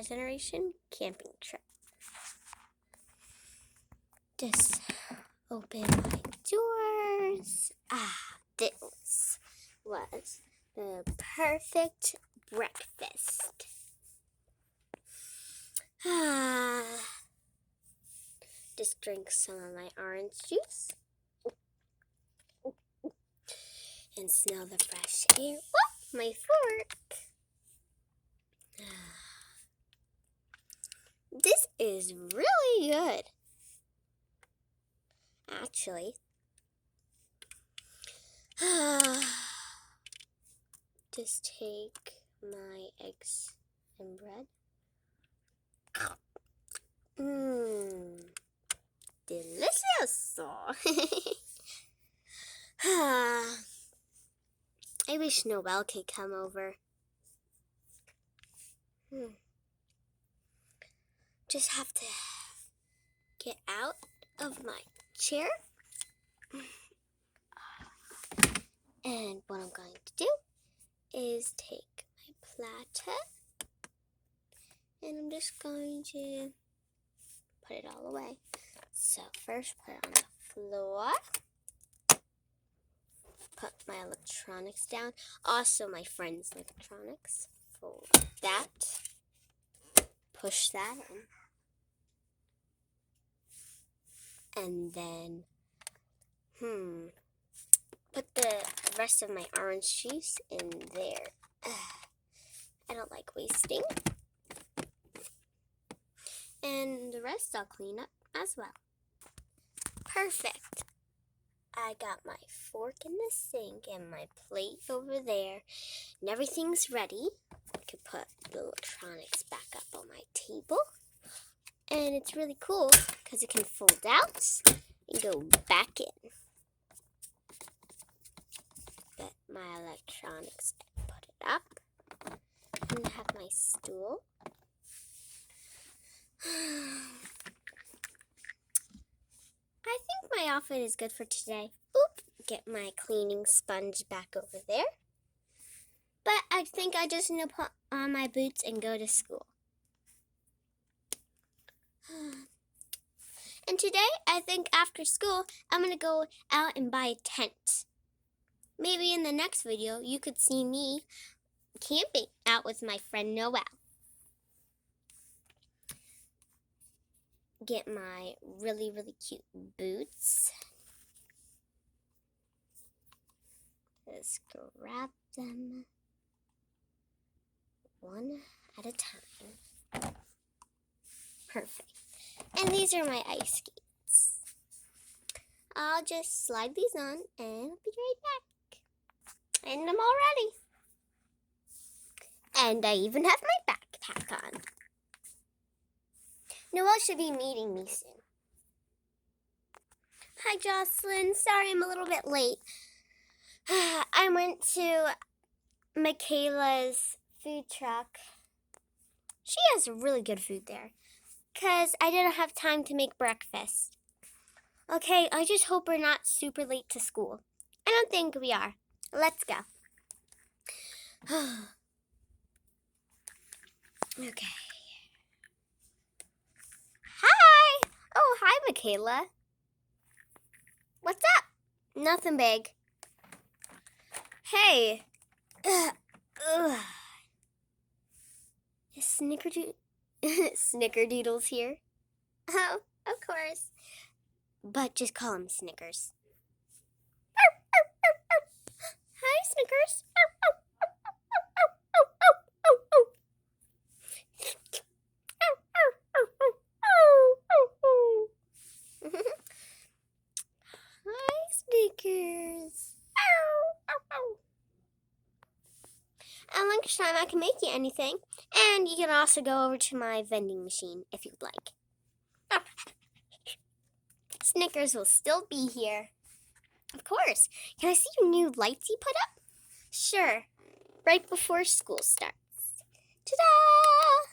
our generation camping trip. Just open my doors. This was the perfect breakfast. Just drink some of my orange juice and smell the fresh air. Oh, my fork. This is really good. Actually, just take my eggs and bread. Delicious. I wish Noel could come over. Just have to get out of my chair. And what I'm going to do is take my platter and I'm just going to put it all away. So first put it on the floor. Put my electronics down. Also my friend's electronics. Fold that. Push that in. And then, put the rest of my orange juice in there. I don't like wasting. And the rest I'll clean up as well. Perfect. I got my fork in the sink and my plate over there. And everything's ready. I could put the electronics back up on my table. And it's really cool because it can fold out and go back in. Get my electronics and put it up. And I have my stool. I think my outfit is good for today. Oop, get my cleaning sponge back over there. But I think I just need to put on my boots and go to school. And today, I think after school, I'm going to go out and buy a tent. Maybe in the next video, you could see me camping out with my friend Noel. Get my really, really cute boots. Just grab them one at a time. Perfect. And these are my ice skates. I'll just slide these on and I'll be right back. And I'm all ready. And I even have my backpack on. Noel should be meeting me soon. Hi, Joslin. Sorry I'm a little bit late. I went to Michaela's food truck. She has really good food there. Because I didn't have time to make breakfast. Okay, I just hope we're not super late to school. I don't think we are. Let's go. Okay. Hi! Oh, hi, Michaela. What's up? Nothing big. Hey. Is Snickerdoodle's here? Oh, of course. But just call him Snickers. Hi, Snickers. Hi, Snickers. At lunchtime, I can make you anything. And you can also go over to my vending machine if you'd like. Snickers will still be here. Of course. Can I see your new lights you put up? Sure. Right before school starts. Ta-da!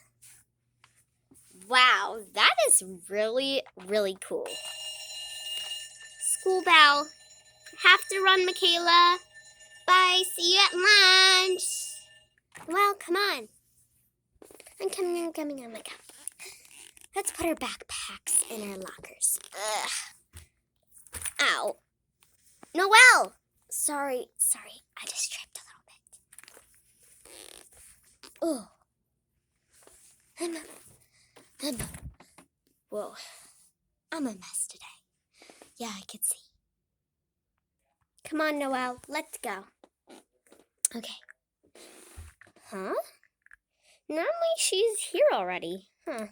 Wow, that is really, really cool. School bell. Have to run, Michaela. Bye. See you at lunch. Well, come on. I'm coming. Oh my god. Let's put our backpacks in our lockers. Ugh. Ow. Noelle! Sorry. I just tripped a little bit. Oh. Whoa. I'm a mess today. Yeah, I can see. Come on, Noelle. Let's go. Okay. Huh? Normally she's here already. Huh.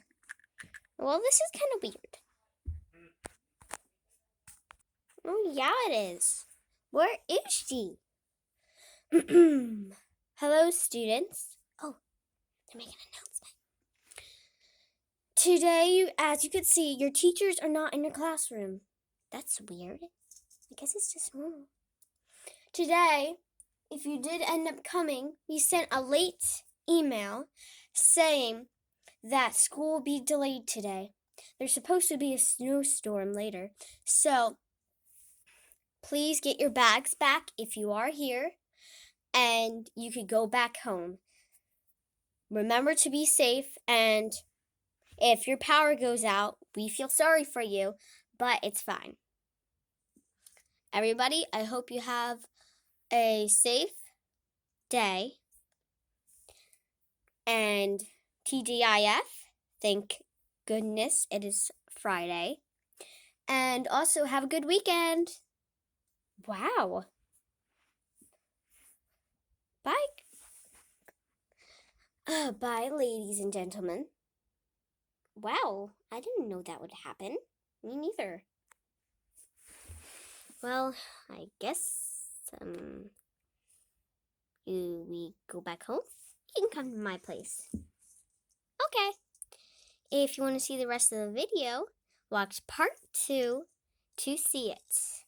Well, this is kind of weird. Oh, yeah, it is. Where is she? Hello, students. Oh, they're making an announcement. Today, as you can see, your teachers are not in your classroom. That's weird. I guess it's just normal. Today, if you did end up coming, we sent a late email saying that school will be delayed today. There's supposed to be a snowstorm later. So, please get your bags back if you are here, and you could go back home. Remember to be safe, and if your power goes out, we feel sorry for you, but it's fine. Everybody, I hope you have a safe day. And TGIF, thank goodness it is Friday. And also have a good weekend. Wow. Bye. Bye, ladies and gentlemen. Wow, I didn't know that would happen. Me neither. Well, I guess we go back home. You can come to my place. Okay. If you want to see the rest of the video, watch part 2 to see it.